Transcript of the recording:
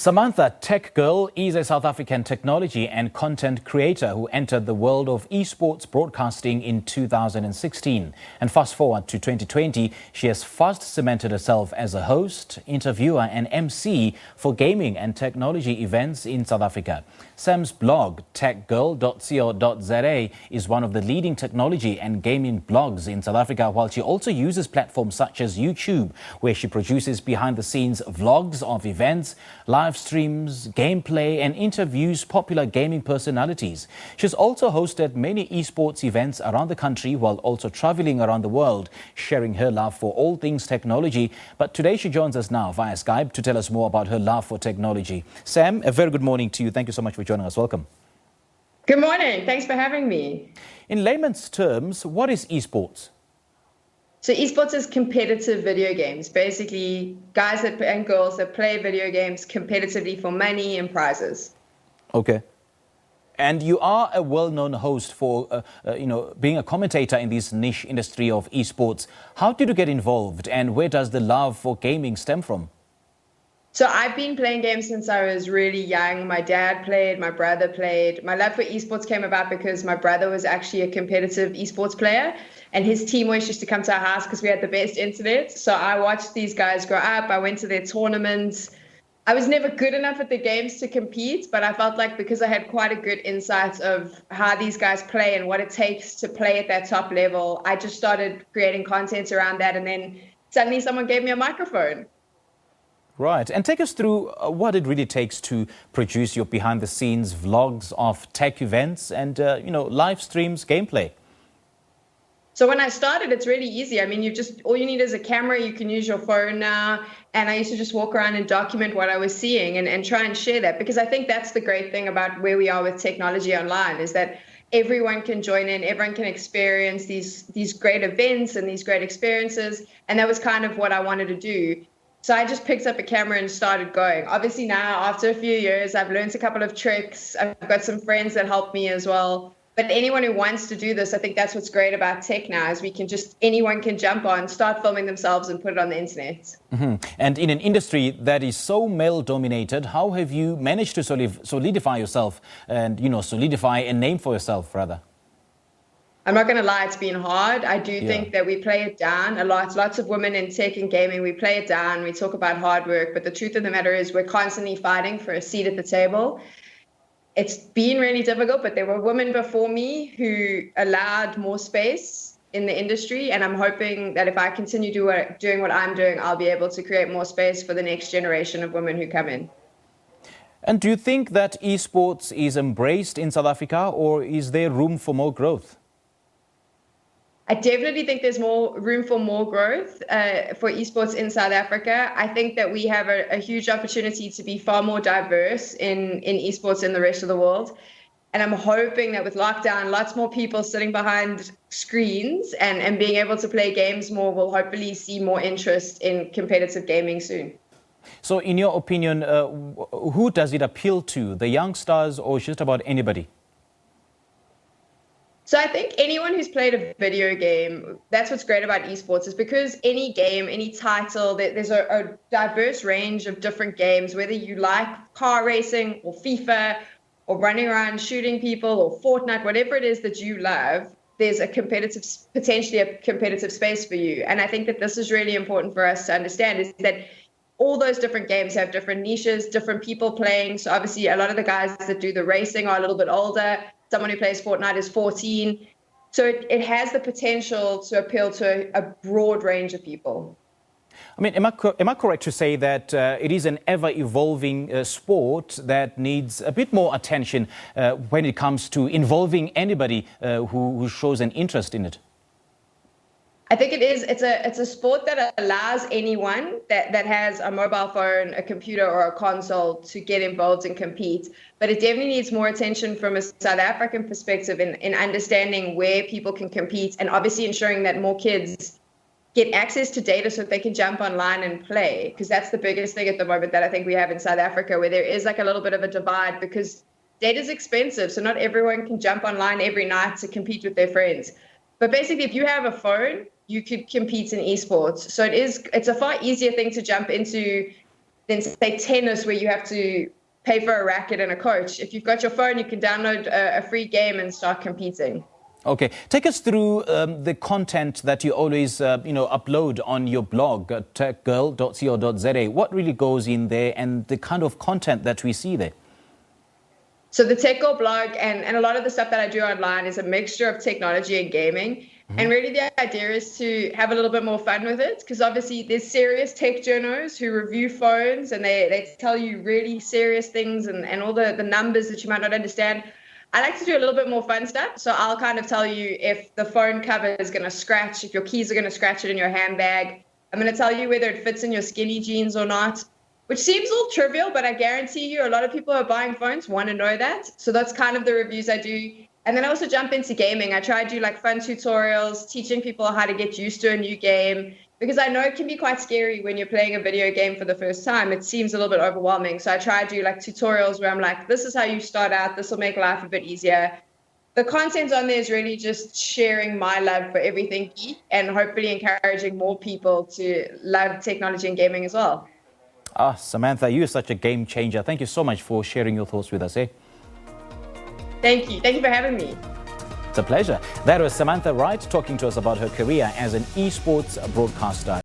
Samantha Tech Girl is a South African technology and content creator who entered the world of esports broadcasting in 2016. And fast forward to 2020, she has fast cemented herself as a host, interviewer and MC for gaming and technology events in South Africa. Sam's blog, techgirl.co.za, is one of the leading technology and gaming blogs in South Africa, while she also uses platforms such as YouTube, where she produces behind-the-scenes vlogs of events, live streams, gameplay and interviews popular gaming personalities. She's also hosted many esports events around the country while also traveling around the world, sharing her love for all things technology. But today she joins us now via Skype to tell us more about her love for technology. Sam, a very good morning to you. Thank you so much for joining us. Welcome. Good morning. Thanks for having me. In layman's terms, what is esports? So esports is competitive video games, basically guys and girls that play video games competitively for money and prizes. Okay. And you are a well-known host for, being a commentator in this niche industry of esports. How did you get involved and where does the love for gaming stem from? So I've been playing games since I was really young. My dad played, my brother played. My love for esports came about because my brother was actually a competitive esports player and his team always used to come to our house because we had the best internet. So I watched these guys grow up. I went to their tournaments. I was never good enough at the games to compete, but I felt like because I had quite a good insight of how these guys play and what it takes to play at that top level, I just started creating content around that. And then suddenly someone gave me a microphone. Right. And take us through what it really takes to produce your behind-the-scenes vlogs of tech events and, live streams, gameplay. So when I started, it's really easy. I mean, all you need is a camera. You can use your phone now. And I used to just walk around and document what I was seeing and try and share that, because I think that's the great thing about where we are with technology online, is that everyone can join in, everyone can experience these great events and these great experiences. And that was kind of what I wanted to do. So I just picked up a camera and started going. Obviously now, after a few years, I've learned a couple of tricks. I've got some friends that help me as well. But anyone who wants to do this, I think that's what's great about tech now, is anyone can jump on, start filming themselves and put it on the internet. Mm-hmm. And in an industry that is so male-dominated, how have you managed to solidify yourself and, solidify a name for yourself, rather? I'm not going to lie, it's been hard. I do think that we play it down a lot. Lots of women in tech and gaming, we play it down. We talk about hard work, but the truth of the matter is we're constantly fighting for a seat at the table. It's been really difficult, but there were women before me who allowed more space in the industry. And I'm hoping that if I continue doing what I'm doing, I'll be able to create more space for the next generation of women who come in. And do you think that esports is embraced in South Africa, or is there room for more growth? I definitely think there's more room for more growth for esports in South Africa. I think that we have a huge opportunity to be far more diverse in esports in the rest of the world. And I'm hoping that with lockdown, lots more people sitting behind screens and being able to play games more will hopefully see more interest in competitive gaming soon. So in your opinion, who does it appeal to, the youngsters or just about anybody? So I think anyone who's played a video game, that's what's great about esports, is because any game, any title, there's a diverse range of different games, whether you like car racing or FIFA or running around shooting people or Fortnite, whatever it is that you love, there's potentially a competitive space for you. And I think that this is really important for us to understand, is that all those different games have different niches, different people playing. So obviously a lot of the guys that do the racing are a little bit older. Someone who plays Fortnite is 14. So it has the potential to appeal to a broad range of people. I mean, am I correct to say that it is an ever-evolving sport that needs a bit more attention when it comes to involving anybody who shows an interest in it? I think it is. It's a sport that allows anyone that has a mobile phone, a computer or a console to get involved and compete. But it definitely needs more attention from a South African perspective in understanding where people can compete and obviously ensuring that more kids get access to data so that they can jump online and play. Because that's the biggest thing at the moment that I think we have in South Africa, where there is like a little bit of a divide because data is expensive. So not everyone can jump online every night to compete with their friends. But basically, if you have a phone, you could compete in esports. So it's a far easier thing to jump into than say tennis, where you have to pay for a racket and a coach. If you've got your phone, you can download a free game and start competing. Okay, take us through the content that you always, upload on your blog, techgirl.co.za. What really goes in there and the kind of content that we see there? So the Tech Girl blog and a lot of the stuff that I do online is a mixture of technology and gaming. And really the idea is to have a little bit more fun with it, because obviously there's serious tech journos who review phones and they tell you really serious things and all the numbers that you might not understand. I like to do a little bit more fun stuff. So I'll kind of tell you if the phone cover is going to scratch, if your keys are going to scratch it in your handbag. I'm going to tell you whether it fits in your skinny jeans or not, which seems all trivial, but I guarantee you a lot of people who are buying phones want to know that. So that's kind of the reviews I do. And then I also jump into gaming. I try to do like fun tutorials, teaching people how to get used to a new game, because I know it can be quite scary when you're playing a video game for the first time. It seems a little bit overwhelming. So I try to do like tutorials where I'm like, this is how you start out. This will make life a bit easier. The content on there is really just sharing my love for everything geek and hopefully encouraging more people to love technology and gaming as well. Samantha, you're such a game changer. Thank you so much for sharing your thoughts with us. Thank you. Thank you for having me. It's a pleasure. That was Samantha Wright talking to us about her career as an esports broadcaster.